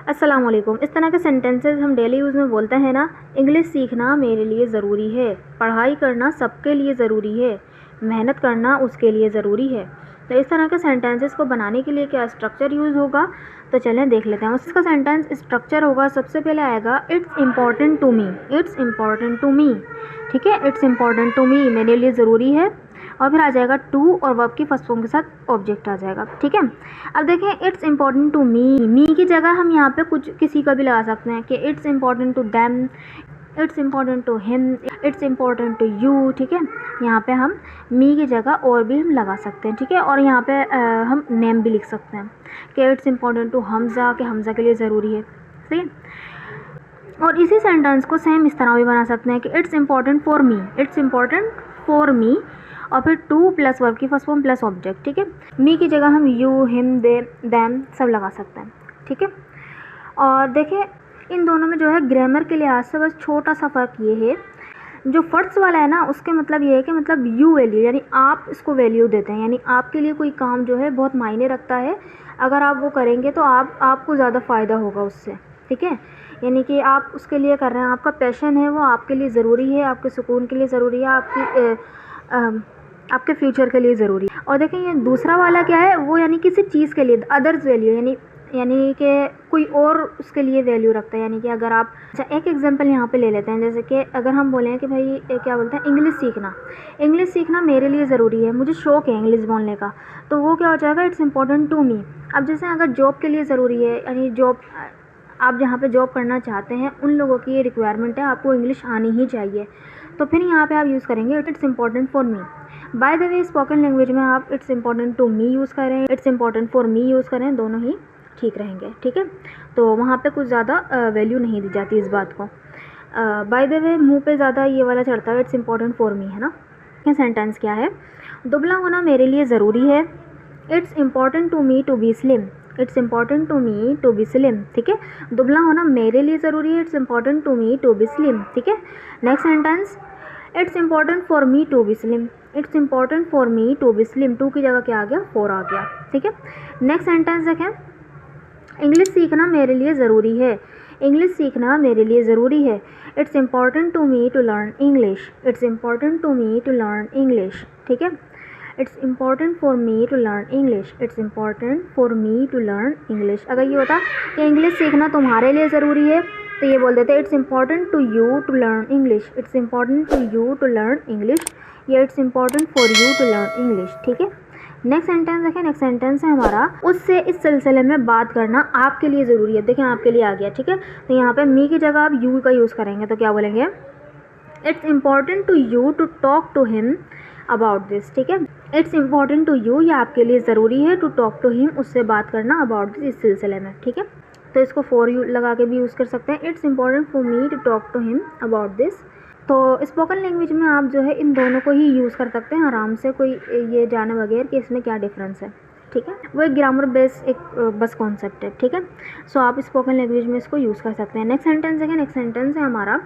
अस्सलाम वालेकुम। इस तरह के सेंटेंसेस हम डेली यूज़ में बोलते हैं ना। इंग्लिश सीखना मेरे लिए ज़रूरी है, पढ़ाई करना सबके लिए ज़रूरी है, मेहनत करना उसके लिए ज़रूरी है। तो इस तरह के सेंटेंसेस को बनाने के लिए क्या स्ट्रक्चर यूज़ होगा, तो चलें देख लेते हैं। उसका सेंटेंस स्ट्रक्चर होगा, सबसे पहले आएगा it's important to me. It's important to me, ठीक है। इट्स इम्पॉर्टेंट टू मी मेरे लिए ज़रूरी है, और फिर आ जाएगा टू और वर्ब की फर्स्ट फॉर्म के साथ ऑब्जेक्ट आ जाएगा, ठीक है। अब देखें, इट्स इम्पॉर्टेंट टू मी की जगह हम यहाँ पे कुछ किसी का भी लगा सकते हैं कि it's important to them, it's important to him, it's important to you, ठीक है। यहाँ पे हम मी की जगह और भी हम लगा सकते हैं, ठीक है। और यहाँ पे हम नेम भी लिख सकते हैं कि इट्स इम्पॉर्टेंट टू हमज़ा, कि हमज़ा के लिए ज़रूरी है, सही है। और इसी सेंटेंस को सेम इस तरह भी बना सकते हैं कि it's important for me, it's important for मी, और फिर टू प्लस वर्ब की फर्स्ट फॉर्म प्लस ऑब्जेक्ट, ठीक है। मी की जगह हम यू, हिम, दे, दैम सब लगा सकते हैं, ठीक है। और देखिए, इन दोनों में जो है ग्रामर के लिहाज से बस छोटा सा फ़र्क ये है, जो फर्स्ट वाला है ना, उसके मतलब ये है कि मतलब यू वैल्यू, यानी आप इसको वैल्यू देते हैं, यानी आपके लिए कोई काम जो है बहुत मायने रखता है, अगर आप वो करेंगे तो आपको ज़्यादा फ़ायदा होगा उससे, ठीक है। यानी कि आप उसके लिए कर रहे हैं, आपका पैशन है, वो आपके लिए ज़रूरी है, आपके सुकून के लिए ज़रूरी है, आपके फ्यूचर के लिए ज़रूरी है। और देखें, ये दूसरा वाला क्या है, वो यानी किसी चीज़ के लिए अदर्स वैल्यू, यानी कि कोई और उसके लिए वैल्यू रखता है। यानी कि अगर आप, अच्छा एक एग्जांपल यहाँ पे ले लेते हैं, जैसे कि अगर हम बोलें कि भाई क्या बोलते हैं, इंग्लिश सीखना मेरे लिए ज़रूरी है, मुझे शौक़ है इंग्लिश बोलने का, तो वो क्या हो जाएगा, इट्स इम्पॉर्टेंट टू मी। अब जैसे अगर जॉब के लिए ज़रूरी है, यानी जॉब, आप जहाँ पे जॉब करना चाहते हैं उन लोगों की ये रिक्वायरमेंट है, आपको इंग्लिश आनी ही चाहिए, तो फिर यहाँ पे आप यूज़ करेंगे it's important for me. By the way, spoken language में आप it's important to me use करें, it's important for me use करें, दोनों ही ठीक रहेंगे, ठीक है। तो वहाँ पे कुछ ज़्यादा वैल्यू नहीं दी जाती इस बात को। बाय द वे, मुँह पे ज़्यादा ये वाला चढ़ता है, इट्स इम्पॉर्टेंट फॉर मी, है ना। ये सेंटेंस क्या है, दुबला होना मेरे लिए ज़रूरी है, it's important to me to be slim, it's important to me to be slim, ठीक है। दुबला होना मेरे लिए ज़रूरी है, it's important to me to be slim, ठीक है। Next sentence, it's important for me to be slim, it's important for me to be slim, to की जगह क्या आ गया, फोर आ गया, ठीक है। नेक्स्ट सेंटेंस देखें, इंग्लिश सीखना मेरे लिए ज़रूरी है, इंग्लिश सीखना मेरे लिए ज़रूरी है, it's important to me to learn English, it's important to me to learn English, ठीक है। It's important for me to learn English, it's important for me to learn English. अगर ये होता कि इंग्लिश सीखना तुम्हारे लिए ज़रूरी है, तो ये बोल देते it's important to you to learn English, it's important to you to learn English, या it's important for you to learn English, ठीक है। नेक्स्ट सेंटेंस देखें, नेक्स्ट सेंटेंस है हमारा, उससे इस सिलसिले में बात करना आपके लिए ज़रूरी है। देखें, आपके लिए आ गया, ठीक है। तो यहाँ पे मी की जगह आप यू का यूज़ करेंगे, तो क्या बोलेंगे, it's important to you to talk to him about this, ठीक है। इट्स इम्पॉर्टेंट टू यू, या आपके लिए ज़रूरी है, टू टॉक टू हिम, उससे बात करना, अबाउट दिस, इस सिलसिले में, ठीक है। तो इसको फॉर यू लगा के भी यूज़ कर सकते हैं, it's important for me to talk to him about this. तो स्पोकन लैंग्वेज में आप जो है इन दोनों को ही यूज़ कर सकते हैं आराम से, कोई ये जाने बगैर कि इसमें क्या डिफरेंस है, ठीक है। वो एक ग्रामर बेस एक बस कॉन्सेप्ट है, ठीक है। सो आप स्पोकन लैंग्वेज में इसको यूज़ कर सकते हैं। नेक्स्ट सेंटेंस है, नेक्स्ट सेंटेंस है हमारा,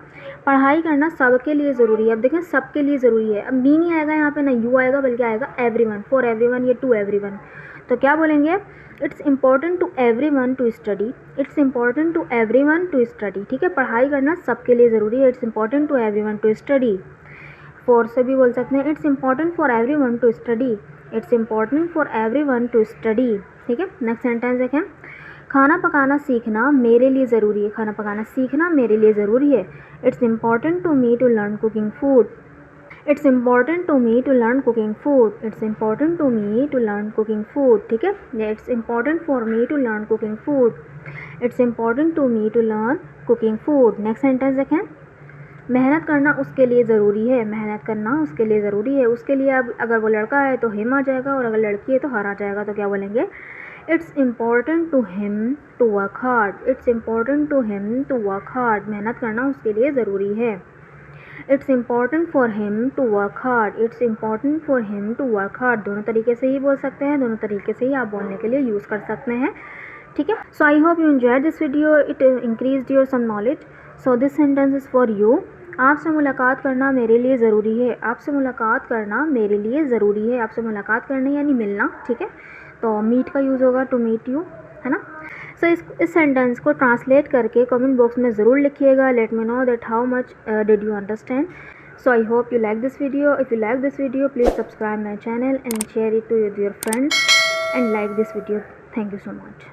पढ़ाई करना सबके लिए ज़रूरी है। अब देखें, सबके लिए ज़रूरी है, अब मी नहीं आएगा यहाँ पे, ना यू आएगा, बल्कि आएगा एवरीवन, फॉर एवरीवन या टू एवरीवन। तो क्या बोलेंगे, it's important to everyone to study, it's important to everyone to study, ठीक है। पढ़ाई करना सबके लिए ज़रूरी है, it's important to everyone to study. For से भी बोल सकते हैं, it's important for everyone to study, it's important for everyone to study, ठीक है। नेक्स्ट सेंटेंस देखें, खाना पकाना सीखना मेरे लिए ज़रूरी है, खाना पकाना सीखना मेरे लिए ज़रूरी है, it's important to me to learn cooking food, it's important to me to learn cooking food, it's important to me to learn cooking food, ठीक है। It's important for me to learn cooking food, it's important to me to learn cooking food. Next sentence देखें, मेहनत करना उसके लिए ज़रूरी है, मेहनत करना उसके लिए ज़रूरी है, उसके लिए अब अगर वो लड़का है तो हिम आ जाएगा, और अगर लड़की है तो हर आ जाएगा, तो क्या बोलेंगे, it's important to him to work hard, it's important to him to work hard, मेहनत करना उसके लिए ज़रूरी है, it's important for him to work hard, it's important for him to work hard. दोनों तरीके से ही बोल सकते हैं, दोनों तरीके से ही आप बोलने के लिए यूज़ कर सकते हैं, ठीक है। So I hope you enjoyed this video, it increased your some knowledge. So this sentence is for you, आपसे मुलाकात करना मेरे लिए ज़रूरी है, आपसे मुलाकात करना मेरे लिए ज़रूरी है, आपसे मुलाकात करना यानी मिलना, ठीक है। तो मीट का यूज़ होगा टू मीट यू, है ना। सो इस सेंटेंस को ट्रांसलेट करके कमेंट बॉक्स में ज़रूर लिखिएगा. Let me know that how much did you understand. So I hope you like this video. If you like this video, please subscribe my channel and share it to with your friends and like this video. Thank you so much.